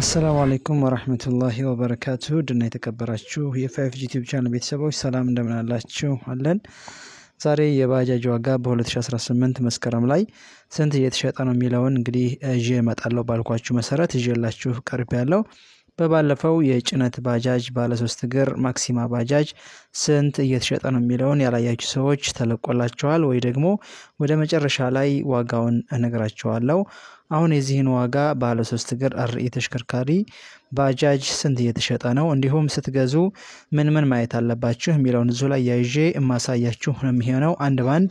السلام عليكم ورحمة الله وبركاته دنا የተከበራችሁ የ5G ዩቲዩብ ቻናል ቤተሰቦች ሰላም እንደምን አላችሁ አለን ዛሬ የባጃጅ ዋጋ በ2018 መስከረም ላይ ስንት እየተሸጠ ነው የሚለውን እንግዲህ እጄ መጣለው ባልኳችሁ መሰረት ይዤላችሁ ቀርቤያለሁ በባለፈው የጭነት ባጃጅ ባለ 3 እግር ማክሲማ ባጃጅ ስንት እየተሸጠ ነው የሚለውን ያላያችሁ ሰዎች ተለቆላችኋል ወይ ደግሞ ወደ መጨረሻ ላይ ዋጋውን እነግራችኋለሁ አሁን የዚህን ዋጋ ባለ 3 እግር አርኢ ተሽከርካሪ ባጃጅ ስንት እየተሸጠ ነው እንዲሁም ስትገዙ ምን ማየት አለባችሁ የሚለውን እዙ ላይ ያይዤ ማሳያችሁ ነው የሚሆነው አንድ ባንድ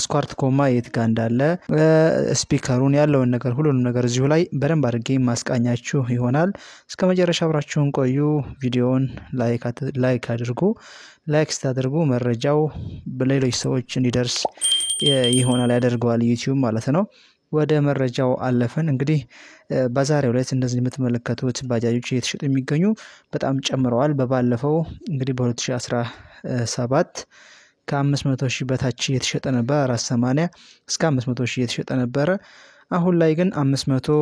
ስኳርት ኮማ የት ጋር እንዳለ ስፒከሩን ያለውን ነገር ሁሉንም ነገር እዚሁ ላይ በደንብ አድርጌ ማስቃኛችሁ ይሆናል እስከመጨረሻ አብራችሁን ቆዩ ቪዲዮውን ላይክ አድርጉ ላይክ ስታደርጉ መረጃው በሌሎች ሰዎች እንዲደርስ ይሆናል ያደርገዋል ዩቲዩብ ማለት ነው ወደ መረጃው አለፈን እንግዲህ በዛሬው ላይ እንደዚህ የምትመለከቱት ባጃጆች እየተሸጡ የሚገኙ በጣም ጨምረዋል በባለፈው እንግዲህ በ2017 ከ500,000 በታች እየተሸጠ ነበር 480 እስከ 500,000 እየተሸጠ ነበር አሁን ላይ ግን 500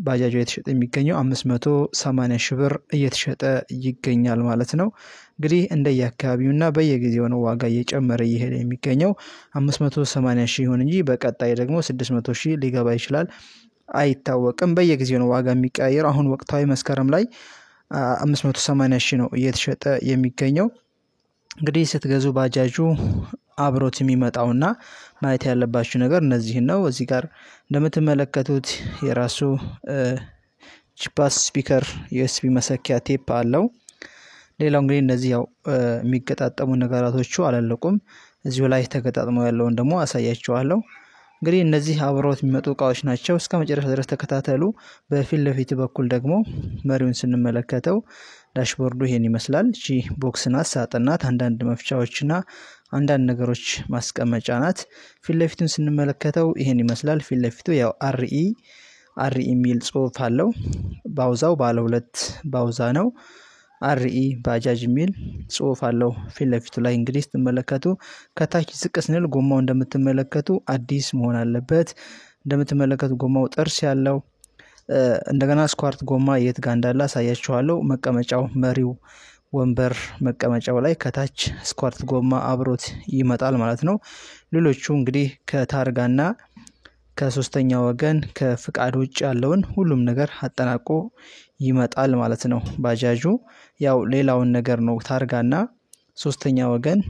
ባጃጆ እየተሸጠ የሚገኘው 580,000 ብር እየተሸጠ ይገኛል ማለት ነው እንግዲህ እንደየአካባቢውና በየጊዜው ነው ዋጋ እየጨመረ ይሄድ የሚገኘው 580,000 ይሁን እንጂ በቀጣይ ደግሞ 600,000 ሊገባ ይችላል አይታወቅም በየጊዜው ነው ዋጋ የሚቀያየር አሁን ወቅታዊ መስከረም ላይ 580,000 ነው እየተሸጠ የሚገኘው እንግዲህ ስትገዙ ባጃጁ አብሮት የሚመጣውና ማየት ያለባችሁ ነገር እነዚህ ነው እዚህ ጋር እንደምትመለከቱት የራሱ ቺፓስ ስፒከር ዩኤስቢ መሰኪያ ቴፕ አለው ሌላው እንግዲህ እነዚህ ያው የሚገጣጠሙ ነገራቶቹ አላለቁም እዚሁ ላይ ተገጣጥመው ያለውን ደግሞ አሳያችኋለሁ እንግዲህ እነዚህ አብሮት የሚመጡ እቃዎች ናቸው እስከመጨረሻ ድረስ ተከታተሉ በፊት ለፊት በኩል ደግሞ መሪውን ስንመለከተው ዳሽቦርዱ ይሄን ይመስላል እቺ ቦክስ ናት ሳጥናት አንዳንድ መፍቻዎችና አንዳንድ ነገሮች ማስቀመጫ ናት ፊት ለፊቱን ስንመለከተው ይሄን ይመስላል ፊት ለፊቱ ያው አርኢ ሚል ጽሁፍ አለው ባውዛው ባለ 2 ባውዛ ነው አርኢ ባጃጅ ሚል ጽሁፍ አለው ፊት ለፊቱ ላይ እንግዲህ ስትመለከቱ ከታች ዝቅ ስንል ጎማው እንደምትመለከቱ አዲስ መሆን አለበት እንደምትመለከቱ ጎማው ጥርስ ያለው እንደገና ስኳርት ጎማ የት ጋር እንዳለ አሳያችኋለሁ መቀመጫው መሪው ወንበር መቀመጫው ላይ ከታች ስኳርት ጎማ አብሮት ይመጣል ማለት ነው ሌሎቹ እንግዲህ ከታርጋና ከሶስተኛ ወገን ከፍቃድ ውጭ ያለውን ሁሉም ነገር አጠናቆ ይመጣል ማለት ነው ባጃጁ ያው ሌላውን ነገር ነው ታርጋና ሶስተኛ ወገን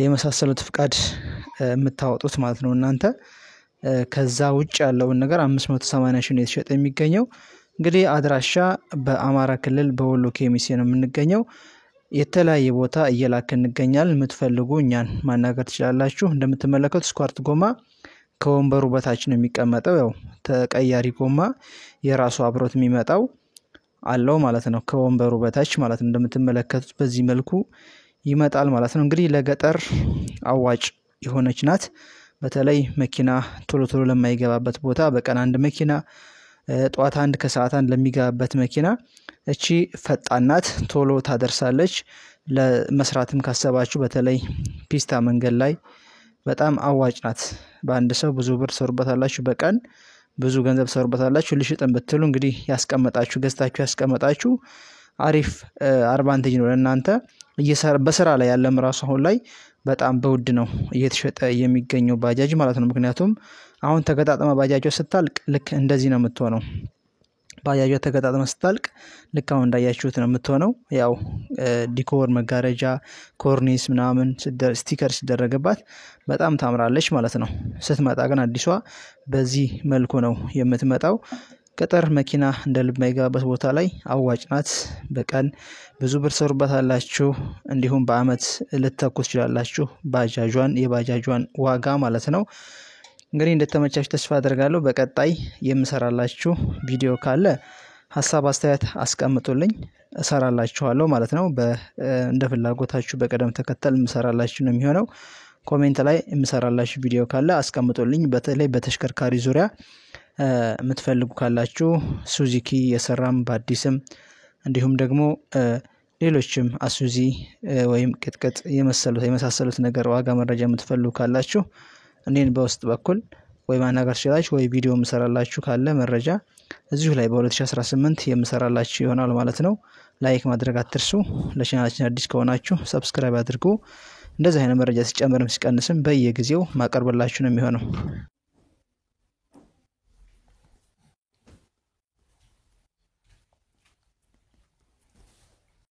የመሳሰሉት ፍቃድ የምታወጡት ማለት ነው እናንተ ከዛ ውጭ ያለውን ነገር 580,000 ነው የተሸጠ የሚገኘው እንግዲህ አድራሻ በአማራ ክልል በወሎ ኬሚሴ ነው የምንገኘው የተለያየ ቦታ እየላከን እንገኛለን የምትፈልጉ እኛን ማናገር ትችላላችሁ እንደምትመለከቱት ስኳርት ጎማ ከወንበሩ በታች ነው የሚቀመጠው ያው ተቀያሪ ጎማ የራሱ አብሮት የሚመጣው አለው ማለት ነው ከወንበሩ በታች ማለት ነው እንደምትመለከቱት በዚህ መልኩ ይመጣል ማለት ነው እንግዲህ ለገጠር አዋጭ የሆነች ናት በተለይ መኪና ቶሎ ለማይገባበት ቦታ በቀን አንድ መኪና ጧት አንድ ከሰዓት አንድ ለሚገባበት መኪና እቺ ፈጣናት ቶሎ ታደርሳለች ለመስራትም ካሰባችሁ በተለይ ፒስታ መንገድ ላይ በጣም አዋጭ ናት በአንድ ሰው ብዙ ብር ሰርበታላችሁ በቀን ብዙ ገንዘብ ሰርበታላችሁ ልሽጥን ብትሉ እንግዲህ ያስቀመጣችሁ ገዝታችሁ ያስቀመጣችሁ አሪፍ አድቫንቴጅ ነው ለእናንተ በስራ ላይ ያለም ራሱ አሁን ላይ በጣም በውድ ነው እየተሸጠ የሚገኘው ባጃጅ ማለት ነው ምክንያቱም አሁን ተገጣጣማ ባጃጅ ስታልቅ ልክ እንደዚህ ነው የምትሆነው ባጃጅ ተገጣጣማ ስታልቅ ልክ አሁን እንዳያችሁት ነው የምትሆነው ያው ዲኮር መጋረጃ ኮርኒስ ምናምን ስቲከር ሲደረግባት በጣም ታምራለች ማለት ነው ስትመጣ ግን አዲሷ በዚህ መልኩ ነው የምትመጣው ቀጠር መኪና እንደልብ ማይገባበት ቦታ ላይ አዋጭ ናት በቀን ብዙ ብር ሰርበታላችሁ እንዲሁም በአመት ልትተኩስ ይችላልላችሁ የባጃጇን ዋጋ ማለት ነው እንግዲህ እንደተመቻችሁ ተስፋ አደርጋለሁ በቀጣይ የምሰራላችሁ ቪዲዮ ካለ ሐሳብ አስተያየት አስቀምጡልኝ እሰራላችኋለሁ ማለት ነው እንደ ፍላጎታችሁ በቀደም ተከተል የምሰራላችሁ ነው የሚሆነው ኮሜንት ላይ የምሰራላችሁ ቪዲዮ ካለ አስቀምጡልኝ በተለይ በተሽከርካሪ ዙሪያ የምትፈልጉ ካላችሁ ሱዙኪ የሰራም በአዲስም እንዲሁም ደግሞ ሌሎችም አሱዚ ወይም ቅጥቅጥ የመሳሰሉት ነገር ዋጋ መረጃ የምትፈልጉ ካላችሁ እኔን በውስጥ በኩል ወይ ማናገር ትችላላችሁ ወይ ቪዲዮ ምሰራላችሁ ካለ መረጃ እዚሁ ላይ በ2018 የምሰራላችሁ ይሆናል ማለት ነው። ላይክ ማድረግ አትርሱ። ለቻናላችን አዲስ ከሆናችሁ ሰብስክራይብ አድርጉ። እንደዚህ አይነት መረጃ ሲጨመርም ሲቀንስም በየጊዜው ማቀርብላችሁ ነው የሚሆነው።